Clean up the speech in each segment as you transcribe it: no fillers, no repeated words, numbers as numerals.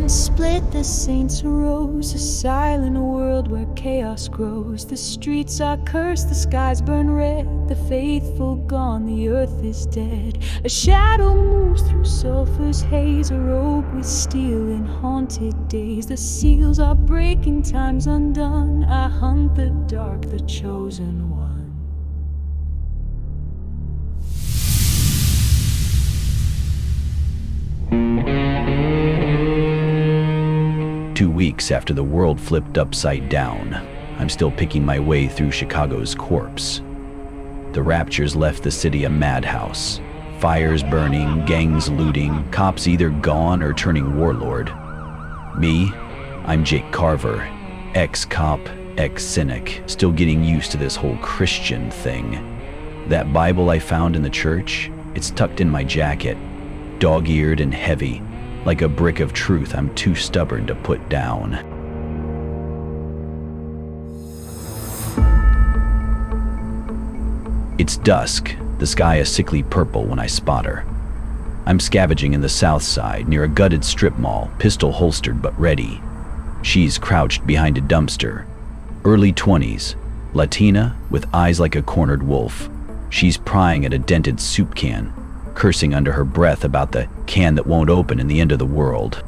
split, the saints arose, a silent world where chaos grows. The streets are cursed, the skies burn red, the faithful gone, the earth is dead. A shadow moves through sulphur's haze, a robe with steel in haunted days. The seals are breaking, time's undone. I hunt the dark, the chosen one. 2 weeks after the world flipped upside down, I'm still picking my way through Chicago's corpse. The raptures left the city a madhouse. Fires burning, gangs looting, cops either gone or turning warlord. Me, I'm Jake Carver, ex-cop, ex-cynic, still getting used to this whole Christian thing. That Bible I found in the church, it's tucked in my jacket, dog-eared and heavy, like a brick of truth I'm too stubborn to put down. It's dusk, the sky a sickly purple when I spot her. I'm scavenging in the south side near a gutted strip mall, pistol holstered but ready. She's crouched behind a dumpster. Early 20s, Latina with eyes like a cornered wolf. She's prying at a dented soup can, cursing under her breath about the can that won't open in the end of the world.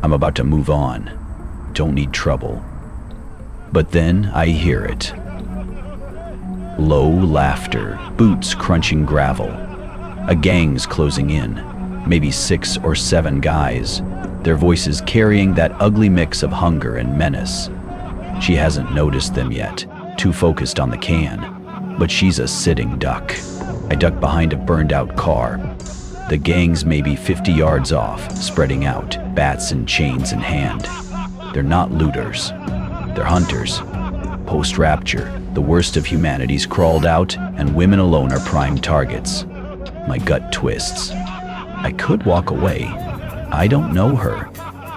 I'm about to move on. Don't need trouble. But then I hear it. Low laughter, boots crunching gravel. A gang's closing in, maybe 6 or 7 guys, their voices carrying that ugly mix of hunger and menace. She hasn't noticed them yet, too focused on the can, but she's a sitting duck. I duck behind a burned-out car. The gang's maybe 50 yards off, spreading out, bats and chains in hand. They're not looters. They're hunters. Post-rapture, the worst of humanity's crawled out, and women alone are prime targets. My gut twists. I could walk away. I don't know her.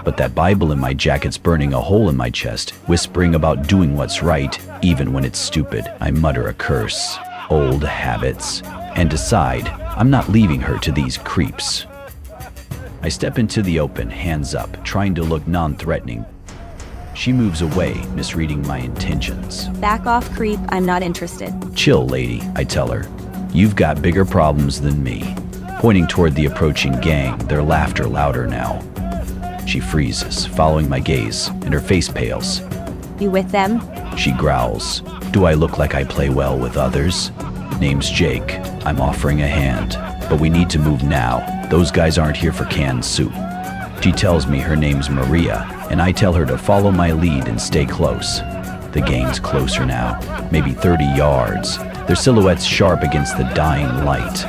But that Bible in my jacket's burning a hole in my chest, whispering about doing what's right, even when it's stupid. I mutter a curse. Old habits. And decide I'm not leaving her to these creeps. I step into the open, hands up, trying to look non-threatening. She moves away, misreading my intentions. Back off, creep. I'm not interested. Chill, lady, I tell her. You've got bigger problems than me. Pointing toward the approaching gang, their laughter louder now. She freezes, following my gaze, and her face pales. You with them? She growls. Do I look like I play well with others? Name's Jake. I'm offering a hand, but we need to move now. Those guys aren't here for canned soup. She tells me her name's Maria, and I tell her to follow my lead and stay close. The gang's closer now, maybe 30 yards, their silhouettes sharp against the dying light.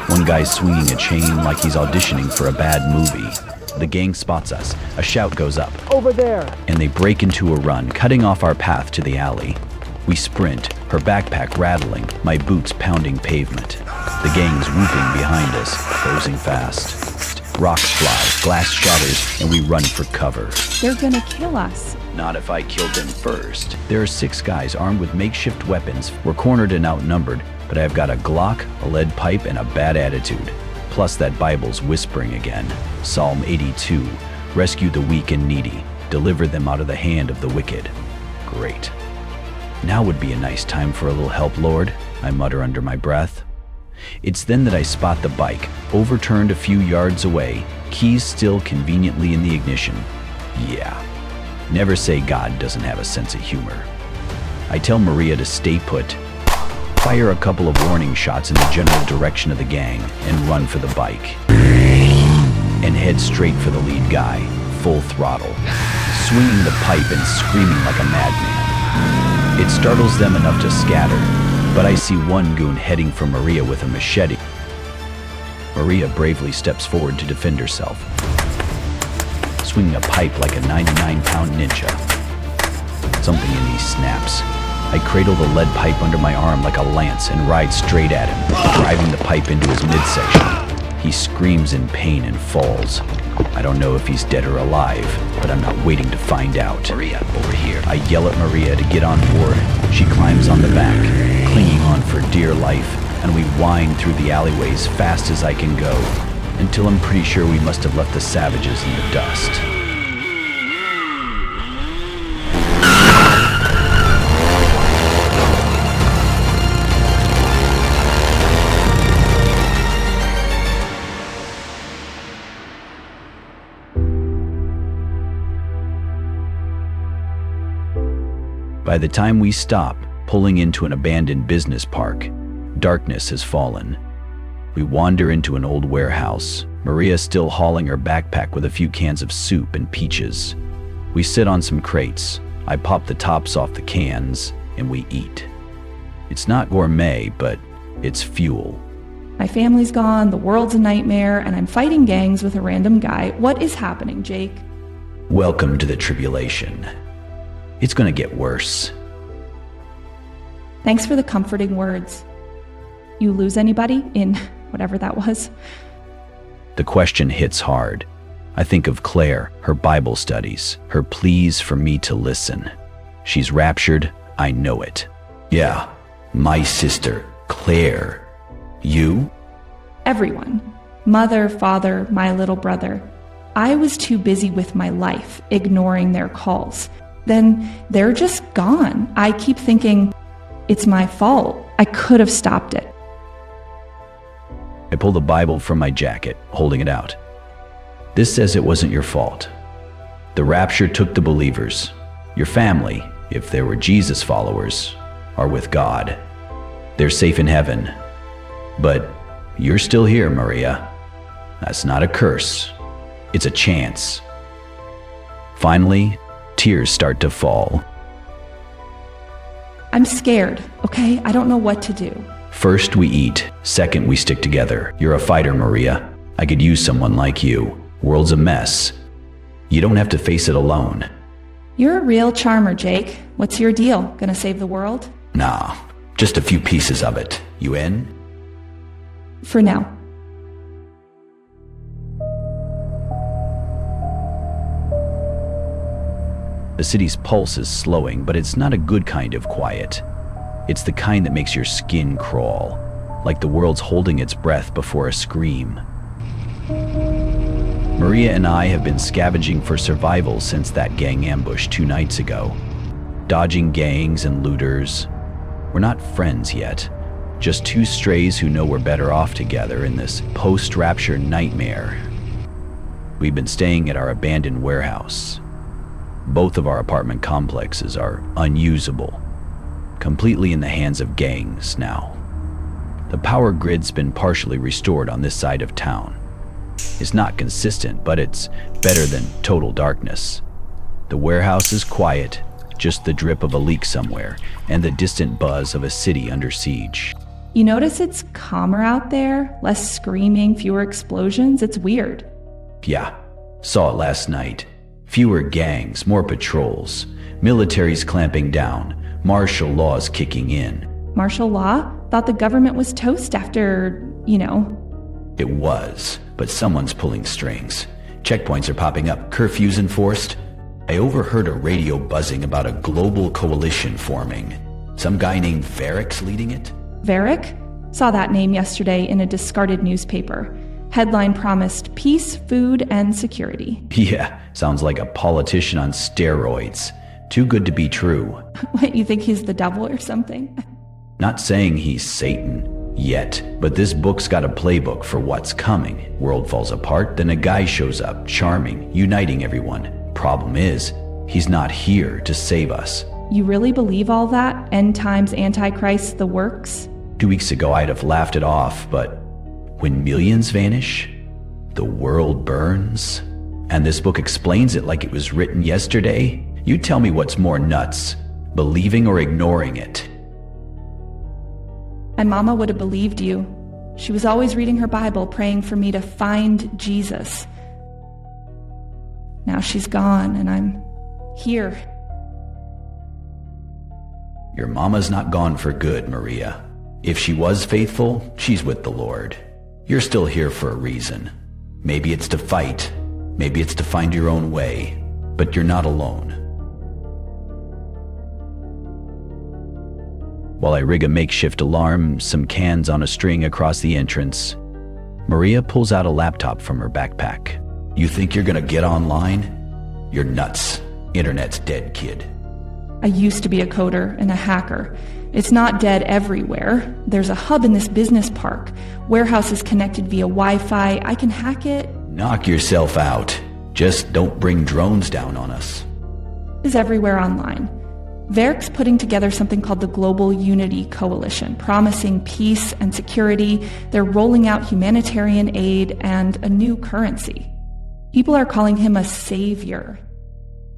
One guy's swinging a chain like he's auditioning for a bad movie. The gang spots us. A shout goes up. Over there! And they break into a run, cutting off our path to the alley. We sprint, her backpack rattling, my boots pounding pavement. The gang's whooping behind us, closing fast. Rocks fly, glass shatters, and we run for cover. They're gonna kill us. Not if I kill them first. There are 6 guys armed with makeshift weapons. We're cornered and outnumbered, but I've got a Glock, a lead pipe, and a bad attitude. Plus that Bible's whispering again. Psalm 82, rescue the weak and needy, deliver them out of the hand of the wicked. Great. Now would be a nice time for a little help, Lord, I mutter under my breath. It's then that I spot the bike, overturned a few yards away, keys still conveniently in the ignition. Yeah, never say God doesn't have a sense of humor. I tell Maria to stay put, fire a couple of warning shots in the general direction of the gang, and run for the bike. And head straight for the lead guy, full throttle, swinging the pipe and screaming like a madman. It startles them enough to scatter, but I see one goon heading for Maria with a machete. Maria bravely steps forward to defend herself, swinging a pipe like a 99-pound ninja. Something in me snaps. I cradle the lead pipe under my arm like a lance and ride straight at him, driving the pipe into his midsection. He screams in pain and falls. I don't know if he's dead or alive, but I'm not waiting to find out. Maria, over here. I yell at Maria to get on board. She climbs on the back, clinging on for dear life, and we wind through the alleyways fast as I can go. until I'm pretty sure we must have left the savages in the dust. By the time we stop, pulling into an abandoned business park, darkness has fallen. We wander into an old warehouse, Maria still hauling her backpack with a few cans of soup and peaches. We sit on some crates, I pop the tops off the cans, and we eat. It's not gourmet, but it's fuel. My family's gone, the world's a nightmare, and I'm fighting gangs with a random guy. What is happening, Jake? Welcome to the tribulation. It's gonna get worse. Thanks for the comforting words. You lose anybody in whatever that was? The question hits hard. I think of Claire, her Bible studies, her pleas for me to listen. She's raptured, I know it. Yeah, my sister, Claire. You? Everyone. Mother, father, my little brother. I was too busy with my life, ignoring their calls. Then they're just gone. I keep thinking, it's my fault. I could have stopped it. I pull the Bible from my jacket, holding it out. This says it wasn't your fault. The rapture took the believers. Your family, if they were Jesus followers, are with God. They're safe in heaven. But you're still here, Maria. That's not a curse. It's a chance. Finally, tears start to fall. I'm scared, okay? I don't know what to do. First we eat, second we stick together. You're a fighter, Maria. I could use someone like you. World's a mess. You don't have to face it alone. You're a real charmer, Jake. What's your deal? Gonna save the world? Nah, just a few pieces of it. You in? For now. The city's pulse is slowing, but it's not a good kind of quiet. It's the kind that makes your skin crawl, like the world's holding its breath before a scream. Maria and I have been scavenging for survival since that gang ambush 2 nights ago. Dodging gangs and looters. We're not friends yet, just 2 strays who know we're better off together in this post-rapture nightmare. We've been staying at our abandoned warehouse. Both of our apartment complexes are unusable, completely in the hands of gangs now. The power grid's been partially restored on this side of town. It's not consistent, but it's better than total darkness. The warehouse is quiet, just the drip of a leak somewhere, and the distant buzz of a city under siege. You notice it's calmer out there? Less screaming, fewer explosions? It's weird. Yeah, saw it last night. Fewer gangs, more patrols, militaries clamping down, martial laws kicking in. Martial law? Thought the government was toast after, It was, but someone's pulling strings. Checkpoints are popping up, curfews enforced. I overheard a radio buzzing about a global coalition forming. Some guy named Varric's leading it? Varick? Saw that name yesterday in a discarded newspaper. Headline promised peace, food, and security. Yeah, sounds like a politician on steroids. Too good to be true. What, you think he's the devil or something? Not saying he's Satan yet, but this book's got a playbook for what's coming. World falls apart, then a guy shows up, charming, uniting everyone. Problem is, he's not here to save us. You really believe all that? End times, Antichrist, the works? 2 weeks ago I'd have laughed it off, but when millions vanish, the world burns, and this book explains it like it was written yesterday, you tell me what's more nuts, believing or ignoring it. My mama would have believed you. She was always reading her Bible, praying for me to find Jesus. Now she's gone, and I'm here. Your mama's not gone for good, Maria. If she was faithful, she's with the Lord. You're still here for a reason. Maybe it's to fight, maybe it's to find your own way, but you're not alone. While I rig a makeshift alarm, some cans on a string across the entrance, Maria pulls out a laptop from her backpack. You think you're gonna get online? You're nuts. Internet's dead, kid. I used to be a coder and a hacker. It's not dead everywhere. There's a hub in this business park. Warehouses connected via Wi-Fi. I can hack it. Knock yourself out. Just don't bring drones down on us. Is everywhere online. Verk's putting together something called the Global Unity Coalition, promising peace and security. They're rolling out humanitarian aid and a new currency. People are calling him a savior.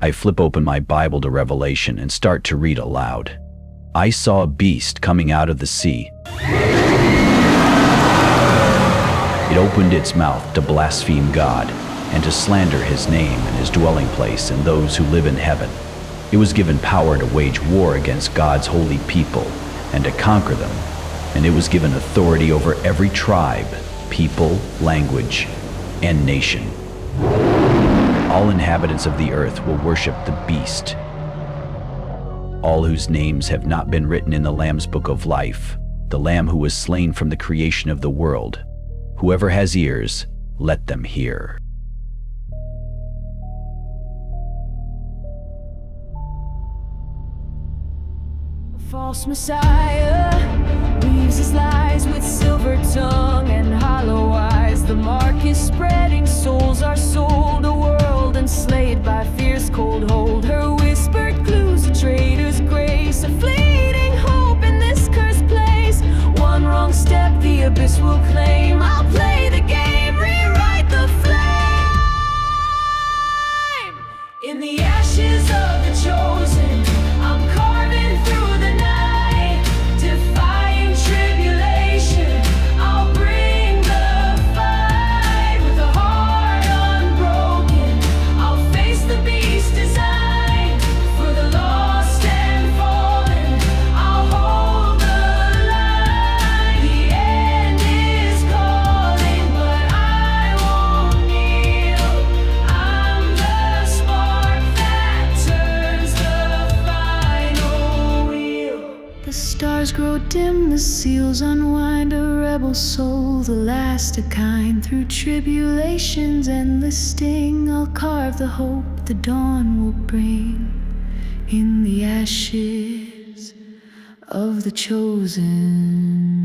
I flip open my Bible to Revelation and start to read aloud. I saw a beast coming out of the sea. It opened its mouth to blaspheme God and to slander his name and his dwelling place and those who live in heaven. It was given power to wage war against God's holy people and to conquer them, and it was given authority over every tribe, people, language, and nation. All inhabitants of the earth will worship the beast, all whose names have not been written in the Lamb's book of life, the Lamb who was slain from the creation of the world. Whoever has ears, let them hear. False Messiah weaves his lies with silver tongue and hollow eyes. The mark is spreading, souls are sold, a world enslaved by fierce cold hold. Her whispered clues, a traitor's grace, a fleeting hope in this cursed place. One wrong step, the abyss will claim. I'll play the game, rewrite the flame. In the ashes of the chosen, I'm carving through the night, defying tribulation. I'll bring the fight with a heart unbroken. I'll face the beast design for the lost and fallen. I'll hold the line. The end is calling, but I won't kneel. I'm the spark that turns the final wheel. The stars grow dim, the seals unwind, a rebel soul, the last of kind. Through tribulations and the sting, I'll carve the hope the dawn will bring. In the ashes of the chosen.